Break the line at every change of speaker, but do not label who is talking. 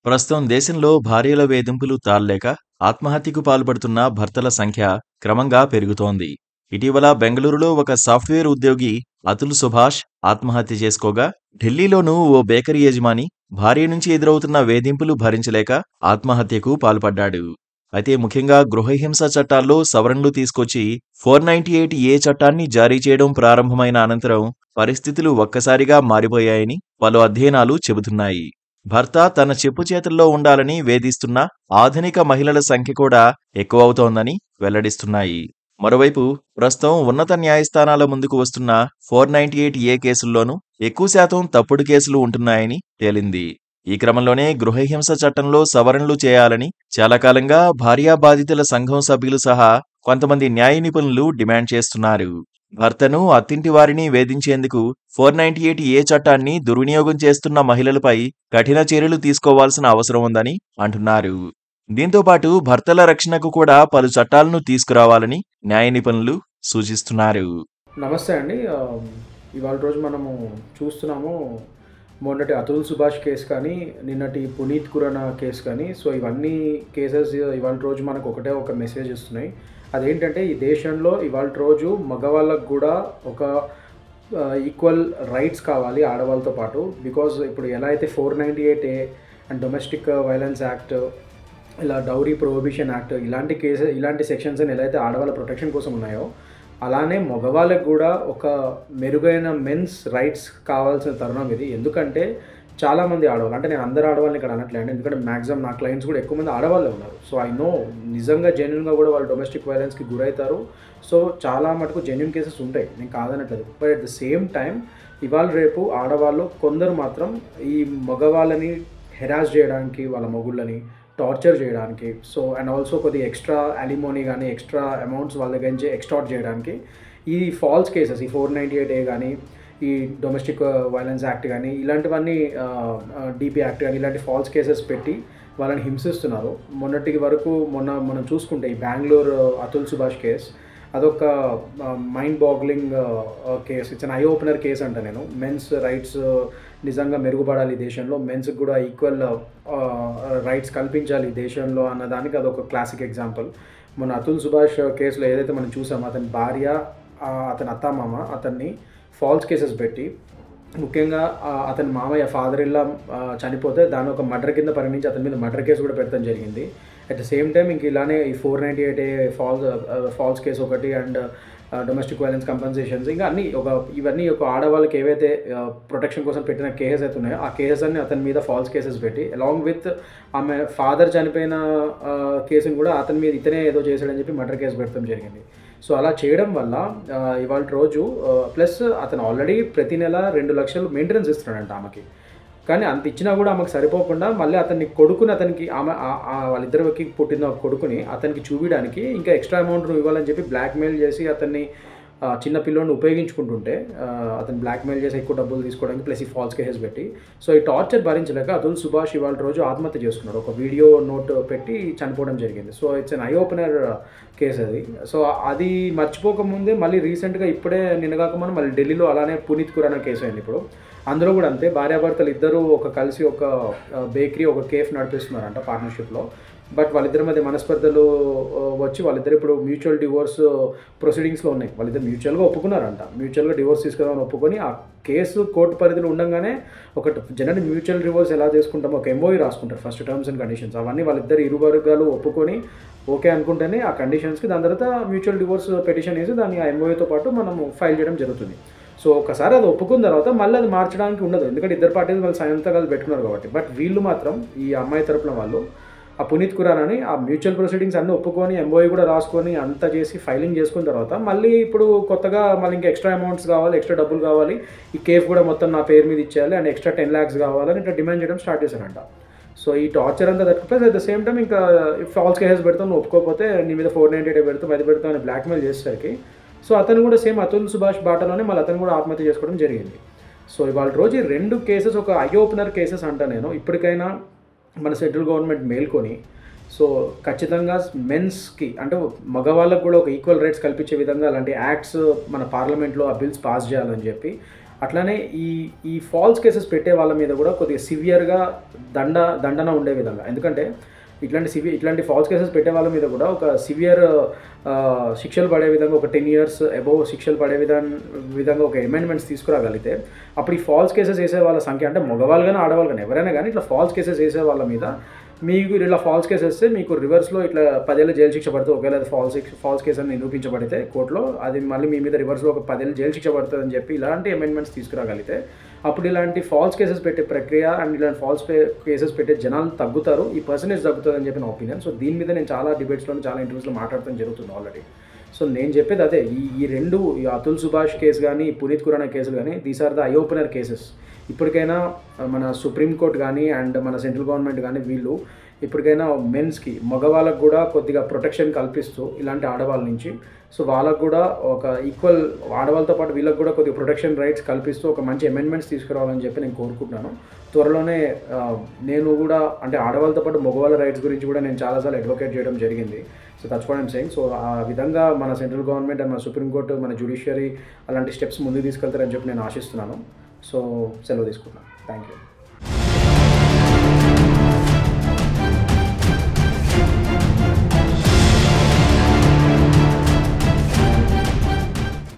ప్రస్తుతం దేశంలో భార్యల వేధింపులు తాళలేక ఆత్మహత్యకు పాల్పడుతున్న భర్తల సంఖ్య క్రమంగా పెరుగుతోంది. ఇటీవల బెంగళూరులో ఒక సాఫ్ట్వేర్ ఉద్యోగి అతుల్ సుభాష్ ఆత్మహత్య చేసుకోగా, ఢిల్లీలోనూ ఓ బేకరీ యజమాని భార్య నుంచి ఎదురవుతున్న వేధింపులు భరించలేక ఆత్మహత్యకు పాల్పడ్డాడు. అయితే ముఖ్యంగా గృహహింస చట్టాల్లో సవరణలు తీసుకొచ్చి 498 చట్టాన్ని జారీ చేయడం ప్రారంభమైన అనంతరం పరిస్థితులు ఒక్కసారిగా మారిపోయాయని పలు అధ్యయనాలు చెబుతున్నాయి. భర్త తన చెప్పు చేతుల్లో ఉండాలని వేధిస్తున్న ఆధునిక మహిళల సంఖ్య కూడా ఎక్కువవుతోందని వెల్లడిస్తున్నాయి. మరోవైపు ప్రస్తుతం ఉన్నత న్యాయస్థానాల ముందుకు వస్తున్న 498 కేసుల్లోనూ ఎక్కువ శాతం తప్పుడు కేసులు ఉంటున్నాయని తేలింది. ఈ క్రమంలోనే గృహహింస చట్టంలో సవరణలు చేయాలని చాలా కాలంగా భార్యా బాధితుల సంఘం సభ్యులు సహా కొంతమంది న్యాయ నిపుణులు డిమాండ్ చేస్తున్నారు. భర్తను, అత్తింటి వారిని వేధించేందుకు 498 చట్టాన్ని దుర్వినియోగం చేస్తున్న మహిళలపై కఠిన చర్యలు తీసుకోవాల్సిన అవసరం ఉందని అంటున్నారు. దీంతోపాటు భర్తల రక్షణకు కూడా పలు చట్టాలను తీసుకురావాలని న్యాయ నిపుణులు సూచిస్తున్నారు.
నమస్తే అండి. ఇవాళ రోజు మనము చూస్తున్నాము మొన్నటి అతుల్ సుభాష్ కేసు కానీ, నిన్నటి పునీత్ ఖురానా కేసు కానీ. సో ఇవన్నీ కేసెస్ ఇవాళ రోజు మనకు ఒక మెసేజ్ ఇస్తున్నాయి. అదేంటంటే, ఈ దేశంలో ఇవాళ రోజు మగవాళ్ళకు కూడా ఒక ఈక్వల్ రైట్స్ కావాలి ఆడవాళ్ళతో పాటు. బికాజ్ ఇప్పుడు ఎలా అయితే 498 అండ్ డొమెస్టిక్ వైలెన్స్ యాక్ట్, ఇలా డౌరీ ప్రొహిబిషన్ యాక్ట్, ఇలాంటి సెక్షన్స్ అని ఎలా అయితే ఆడవాళ్ళ ప్రొటెక్షన్ కోసం ఉన్నాయో, అలానే మగవాళ్ళకు కూడా ఒక మెరుగైన మెన్స్ రైట్స్ కావాల్సిన తరుణం ఇది. ఎందుకంటే చాలామంది ఆడవాళ్ళు, అంటే నేను అందరు ఆడవాళ్ళని ఇక్కడ అనట్లేదు, ఎందుకంటే మ్యాక్సిమం నా క్లయింట్స్ కూడా ఎక్కువ మంది ఆడవాళ్ళే ఉన్నారు. సో ఐ నో నిజంగా జెన్యున్గా కూడా వాళ్ళు డొమెస్టిక్ వైలెన్స్కి గురవుతారు. సో చాలా మటుకు జెన్యున్ కేసెస్ ఉంటాయి, నేను కాదనట్లేదు. But at the same time ఇవాళ రేపు ఆడవాళ్ళు కొందరు మాత్రం ఈ మగవాళ్ళని హెరాస్ చేయడానికి, వాళ్ళ మొగుళ్ళని టార్చర్ చేయడానికి, సో అండ్ ఆల్సో కొద్ది ఎక్స్ట్రా అలిమోనీ కానీ ఎక్స్ట్రా అమౌంట్స్ వాళ్ళ దగ్గర నుంచి ఎక్స్టార్ట్ చేయడానికి ఈ ఫాల్స్ కేసెస్, ఈ 498 కానీ, ఈ డొమెస్టిక్ వైలెన్స్ యాక్ట్ కానీ, ఇలాంటివన్నీ డిపి యాక్ట్ కానీ, ఇలాంటి ఫాల్స్ కేసెస్ పెట్టి వాళ్ళని హింసిస్తున్నారు. మొన్నటికి వరకు మనం చూసుకుంటే ఈ బెంగళూరు అతుల్ సుభాష్ కేస్ అదొక mind boggling case. It's an eye opener case అంట. నేను మెన్స్ రైట్స్ నిజంగా మెరుగుపడాలి ఈ దేశంలో, మెన్స్కి కూడా ఈక్వల్ రైట్స్ కల్పించాలి ఈ దేశంలో అన్నదానికి అదొక క్లాసిక్ ఎగ్జాంపుల్. మన అతుల్ సుభాష్ కేసులో ఏదైతే మనం చూసామో, అతని భార్య, అతని అత్తామామ అతన్ని ఫాల్స్ కేసెస్ పెట్టి, ముఖ్యంగా అతని మామయ్య ఫాదర్ ఇల్లా చనిపోతే దాని ఒక మర్డర్ కింద పరిగణించి అతని మీద మర్డర్ కేసు కూడా పెడతాం జరిగింది. అట్ ద సేమ్ టైం ఇంక ఇలానే ఈ 498 ఫాల్స్ కేసు ఒకటి, అండ్ డొమెస్టిక్ వైలెన్స్ కంపెన్సేషన్స్, ఇంకా ఇవన్నీ ఒక ఆడవాళ్ళకి ఏవైతే ప్రొటెక్షన్ కోసం పెట్టిన కేసెస్ అయితే ఉన్నాయో ఆ కేసెస్ అన్ని అతని మీద ఫాల్స్ కేసెస్ పెట్టి, అలాంగ్ విత్ ఆమె ఫాదర్ చనిపోయిన కేసుని కూడా అతని మీద ఇతనే ఏదో చేశాడని చెప్పి మర్డర్ కేసు పెడతాం జరిగింది. సో అలా చేయడం వల్ల ఇవాళ రోజు ప్లస్ అతను ఆల్రెడీ ప్రతి నెల 2 లక్షలు మెయింటెనెన్స్ ఇస్తున్నాడంట ఆమెకి. కానీ అంత ఇచ్చినా కూడా ఆమెకు సరిపోకుండా మళ్ళీ అతనికి ఆమె వాళ్ళిద్దరికి పుట్టిన కొడుకుని అతనికి చూపించడానికి ఇంకా ఎక్స్ట్రా అమౌంట్ ఇవ్వాలని చెప్పి బ్లాక్మెయిల్ చేసి అతన్ని చిన్న పిల్లోని ఉపయోగించుకుంటుంటే, అతను బ్లాక్మెయిల్ చేసి ఎక్కువ డబ్బులు తీసుకోవడానికి ప్లస్ ఈ ఫాల్స్ కేసెస్ పెట్టి, సో ఈ టార్చర్ భరించలేక అతుల్ సుభాష్ ఇవాళ రోజు ఆత్మహత్య చేసుకున్నాడు. ఒక వీడియో నోట్ పెట్టి చనిపోవడం జరిగింది. So it's an eye opener case అది. సో అది మర్చిపోకముందే మళ్ళీ రీసెంట్గా ఇప్పుడే నిన్నగాక మళ్ళీ ఢిల్లీలో అలానే పునీత్ ఖురానా కేసు అయింది. ఇప్పుడు అందులో కూడా అంతే, భార్యాభర్తలు ఇద్దరు కలిసి ఒక బేకరీ, ఒక కేఫ్ నడిపిస్తున్నారంట పార్ట్నర్షిప్లో. బట్ వాళ్ళిద్దరి మధ్య మనస్పర్ధలు వచ్చి వాళ్ళిద్దరు ఇప్పుడు మ్యూచువల్ డివోర్స్ ప్రొసీడింగ్స్లో ఉన్నాయి. వాళ్ళిద్దరు మ్యూచువల్గా ఒప్పుకున్నారంట, మ్యూచువల్గా డివోర్స్ తీసుకుందామని ఒప్పుకొని ఆ కేసు కోర్టు పరిధిలో ఉండగానే ఒక జనరల్ మ్యూచువల్ డివోర్స్ ఎలా చేసుకుంటామో ఒక ఎంఓఈ రాసుకుంటారు, ఫస్ట్ టర్మ్స్ అండ్ కండిషన్స్. అవన్నీ వాళ్ళిద్దరు ఇరు వర్గాలు ఒప్పుకొని ఓకే అనుకుంటేనే ఆ కండిషన్స్కి దాని తర్వాత మ్యూచువల్ డివోర్స్ పిటిషన్ వేసి దాన్ని ఆ ఎంఓఈతో పాటు మనము ఫైల్ చేయడం జరుగుతుంది. సో ఒకసారి అది ఒప్పుకున్న తర్వాత మళ్ళీ అది మార్చడానికి ఉండదు, ఎందుకంటే ఇద్దరు పార్టీలు వాళ్ళు సంతకాలు పెట్టుకున్నారు కాబట్టి. బట్ వీళ్ళు మాత్రం ఈ అమ్మాయి తరపున వాళ్ళు ఆ పునీత్ ఖురానాని ఆ మ్యూచువల్ ప్రొసీడింగ్స్ అన్నీ ఒప్పుకొని ఎంఓఈ కూడా రాసుకొని అంతా చేసి ఫైలింగ్ చేసుకున్న తర్వాత మళ్ళీ ఇప్పుడు కొత్తగా మళ్ళీ ఇంకా ఎక్స్ట్రా అమౌంట్స్ కావాలి, ఎక్స్ట్రా డబ్బులు కావాలి, ఈ కేఫ్ కూడా మొత్తం నా పేరు మీద ఇచ్చేయాలి అండ్ ఎక్స్ట్రా 10 lakhs కావాలని ఇట్లా డిమాండ్ చేయడం స్టార్ట్ చేశారంట. సో ఈ టార్చర్ అంతా తట్టుకుపోయి అట్ ద సేమ్ టైం ఇంకా ఫాల్స్ కేసెస్ పెడతాం, నువ్వు ఒప్పుకోకపోతే నీ మీద 498 పెడతాం, అది పెడతాం అని బ్లాక్మెయిల్ చేసేసరికి సో అతను కూడా సేమ్ అతుల్ సుభాష్ బాటలోనే మళ్ళీ అతను కూడా ఆత్మహత్య చేసుకోవడం జరిగింది. సో ఇవాళ రోజు ఈ 2 కేసెస్ ఒక ఐ ఓపెనర్ కేసెస్ అంటా నేను. ఇప్పటికైనా మన సెంట్రల్ గవర్నమెంట్ మేల్కొని సో ఖచ్చితంగా మెన్స్కి అంటే మగవాళ్ళకు కూడా ఒక ఈక్వల్ రైట్స్ కల్పించే విధంగా అలాంటి యాక్ట్స్ మన పార్లమెంట్లో ఆ బిల్స్ పాస్ చేయాలని చెప్పి, అట్లనే ఈ ఫాల్స్ కేసెస్ పెట్టే వాళ్ళ మీద కూడా కొద్దిగా సివియర్‌గా దండన ఉండే విధంగా. ఎందుకంటే ఇట్లాంటి ఫాల్స్ కేసెస్ పెట్టే వాళ్ళ మీద కూడా ఒక సివియర్ శిక్షలు పడే విధంగా ఒక 10 ఇయర్స్ అబోవ్ శిక్షలు పడే విధంగా ఒక అమెండ్మెంట్స్ తీసుకురాగలిగితే అప్పుడు ఈ ఫాల్స్ కేసెస్ వేసే వాళ్ళ సంఖ్య అంటే మగవాళ్ళు కానీ ఆడవాళ్ళు కానీ ఎవరైనా కానీ ఇట్లా ఫాల్స్ కేసెస్ వేసే వాళ్ళ మీద మీకు ఇలా ఫాల్స్ కేసు వేస్తే మీకు రివర్స్లో ఇట్లా 10 ఏళ్ళ జైలు శిక్ష పడుతుంది. ఒకవేళ అది ఫాల్స్ కేసు అని నిరూపించబడితే కోర్టులో అది మళ్ళీ మీ మీద రివర్స్లో ఒక 10 ఏళ్ళ జైలు శిక్ష పడుతుంది అని చెప్పి ఇలాంటి అమెండ్మెంట్స్ తీసుకురాగలిగితే అప్పుడు ఇలాంటి ఫాల్స్ కేసెస్ పెట్టే ప్రక్రియ అండ్ ఇలాంటి కేసెస్ పెట్టే జనాలు తగ్గుతారు, ఈ పర్సనేజ్ తగ్గుతుంది అని చెప్పి నా ఒపీనియన్. సో దీని మీద నేను చాలా డిబేట్స్లో చాలా ఇంటర్వ్యూస్లో మాట్లాడటం జరుగుతుంది ఆల్రెడీ. సో నేను చెప్పేది అదే, ఈ అతుల్ సుభాష్ కేసు కానీ పునీత్ ఖురానా కేసులు కానీ these are the eye opener cases. ఇప్పటికైనా మన సుప్రీంకోర్టు కానీ అండ్ మన సెంట్రల్ గవర్నమెంట్ కానీ వీళ్ళు ఇప్పటికైనా మెన్స్కి మగవాళ్ళకు కూడా కొద్దిగా ప్రొటెక్షన్ కల్పిస్తూ ఇలాంటి ఆడవాళ్ళ నుంచి సో వాళ్ళకు కూడా ఒక ఈక్వల్ ఆడవాళ్ళతో పాటు వీళ్ళకి కూడా కొద్దిగా ప్రొటెక్షన్ రైట్స్ కల్పిస్తూ ఒక మంచి అమెండ్మెంట్స్ తీసుకురావాలని చెప్పి నేను కోరుకుంటున్నాను. త్వరలోనే నేను కూడా అంటే ఆడవాళ్ళతో పాటు మగవాళ్ళ రైట్స్ గురించి కూడా నేను చాలాసార్లు అడ్వకేట్ చేయడం జరిగింది. So that's what I'm saying. So ఆ విధంగా మన సెంట్రల్ గవర్నమెంట్ అండ్ మన సుప్రీంకోర్టు మన జ్యుడిషియరీ అలాంటి స్టెప్స్ ముందుకు తీసుకెళ్తారని చెప్పి నేను ఆశిస్తున్నాను. సో సెలవు తీసుకుంటున్నాను. Thank you.